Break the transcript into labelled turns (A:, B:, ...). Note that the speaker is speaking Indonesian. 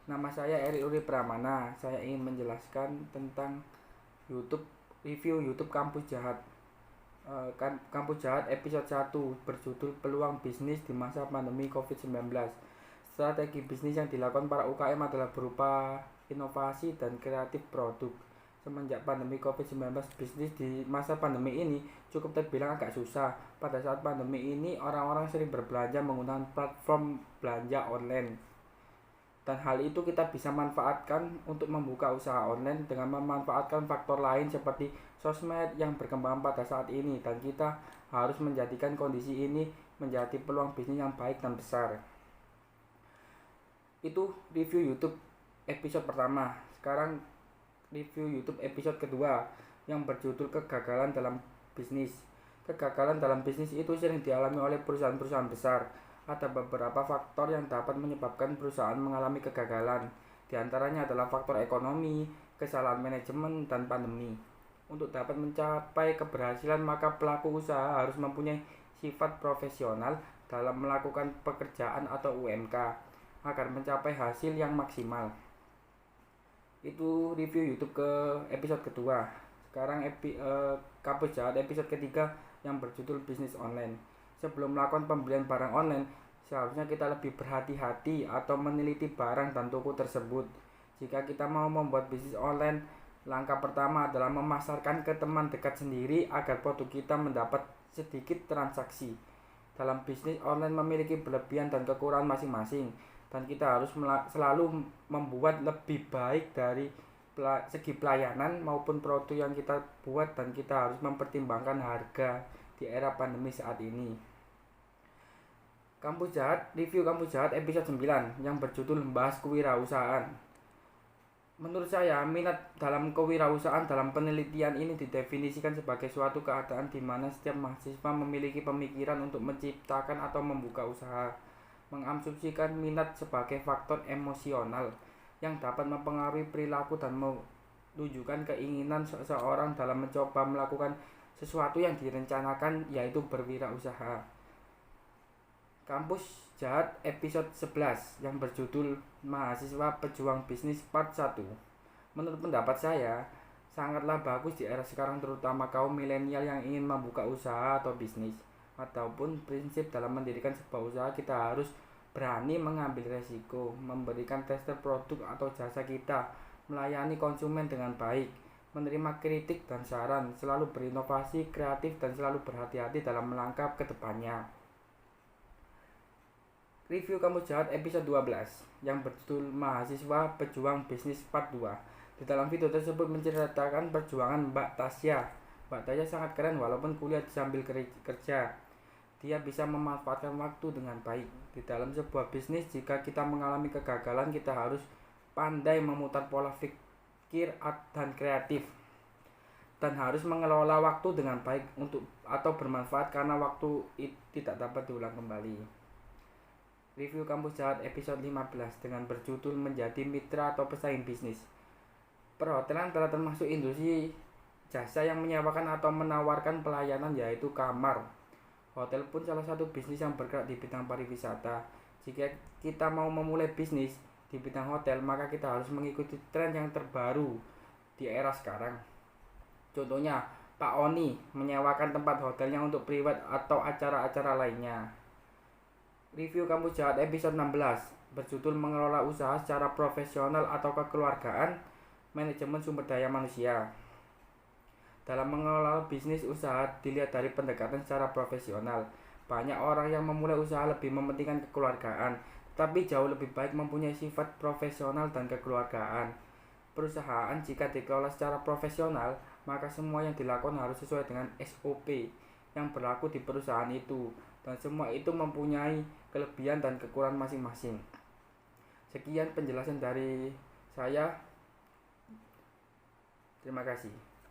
A: Nama saya Eri Uri Pramana. Saya ingin menjelaskan tentang YouTube review YouTube Kampus Jahat. Kampus Jahat episode 1 berjudul Peluang Bisnis di Masa Pandemi COVID-19. Strategi bisnis yang dilakukan para UKM adalah berupa inovasi dan kreatif produk. Semenjak pandemi COVID-19, bisnis di masa pandemi ini cukup terbilang agak susah. Pada saat pandemi ini, orang-orang sering berbelanja menggunakan platform belanja online. Dan hal itu kita bisa manfaatkan untuk membuka usaha online dengan memanfaatkan faktor lain seperti sosmed yang berkembang pada saat ini, dan kita harus menjadikan kondisi ini menjadi peluang bisnis yang baik dan besar. Itu review YouTube episode pertama. Sekarang review YouTube episode kedua yang berjudul Kegagalan dalam Bisnis. Kegagalan dalam bisnis itu sering dialami oleh perusahaan-perusahaan besar. Ada beberapa faktor yang dapat menyebabkan perusahaan mengalami kegagalan. Di antaranya adalah faktor ekonomi, kesalahan manajemen, dan pandemi. Untuk dapat mencapai keberhasilan, maka pelaku usaha harus mempunyai sifat profesional dalam melakukan pekerjaan atau UMK agar mencapai hasil yang maksimal. Itu review YouTube ke episode kedua. Sekarang Kampus Jahat episode ketiga yang berjudul Bisnis Online. Sebelum melakukan pembelian barang online, seharusnya kita lebih berhati-hati atau meneliti barang dan toko tersebut. Jika kita mau membuat bisnis online, langkah pertama adalah memasarkan ke teman dekat sendiri agar produk kita mendapat sedikit transaksi. Dalam bisnis online memiliki kelebihan dan kekurangan masing-masing, dan kita harus selalu membuat lebih baik dari segi pelayanan maupun produk yang kita buat, dan kita harus mempertimbangkan harga di era pandemi saat ini. Review Kampus Jahat episode 9 yang berjudul Membahas Kewirausahaan. Menurut saya, minat dalam kewirausahaan dalam penelitian ini didefinisikan sebagai suatu keadaan di mana setiap mahasiswa memiliki pemikiran untuk menciptakan atau membuka usaha. Mengasumsikan minat sebagai faktor emosional yang dapat mempengaruhi perilaku dan menunjukkan keinginan seseorang dalam mencoba melakukan sesuatu yang direncanakan, yaitu berwirausaha. Kampus Jahat episode 11 yang berjudul Mahasiswa Pejuang Bisnis Part 1. Menurut pendapat saya, sangatlah bagus di era sekarang, terutama kaum milenial yang ingin membuka usaha atau bisnis ataupun prinsip dalam mendirikan sebuah usaha. Kita harus berani mengambil resiko, memberikan tester produk atau jasa kita, melayani konsumen dengan baik, menerima kritik dan saran, selalu berinovasi, kreatif, dan selalu berhati-hati dalam melangkah ke depannya. Review Kampus Jahat episode 12 yang berjudul Mahasiswa Pejuang Bisnis Part 2. Di dalam video tersebut menceritakan perjuangan Mbak Tasya. Mbak Tasya sangat keren walaupun kuliah sambil kerja. Dia bisa memanfaatkan waktu dengan baik. Di dalam sebuah bisnis, jika kita mengalami kegagalan, kita harus pandai memutar pola pikir dan kreatif, dan harus mengelola waktu dengan baik atau bermanfaat, karena waktu tidak dapat diulang kembali. Review Kampus Jahat episode 15 dengan berjudul Menjadi Mitra atau Pesaing Bisnis. Perhotelan telah termasuk industri jasa yang menyewakan atau menawarkan pelayanan, yaitu kamar. Hotel pun salah satu bisnis yang bergerak di bidang pariwisata. Jika kita mau memulai bisnis di bidang hotel, maka kita harus mengikuti tren yang terbaru di era sekarang. Contohnya, Pak Oni menyewakan tempat hotelnya untuk privat atau acara-acara lainnya. Review Kampus Jahat episode 16 berjudul Mengelola Usaha Secara Profesional atau Kekeluargaan, Manajemen Sumber Daya Manusia. Dalam mengelola bisnis usaha dilihat dari pendekatan secara profesional. Banyak orang yang memulai usaha lebih mementingkan kekeluargaan, tapi jauh lebih baik mempunyai sifat profesional dan kekeluargaan. Perusahaan jika dikelola secara profesional, maka semua yang dilakukan harus sesuai dengan SOP yang berlaku di perusahaan itu, dan semua itu mempunyai kelebihan dan kekurangan masing-masing. Sekian penjelasan dari saya. Terima kasih.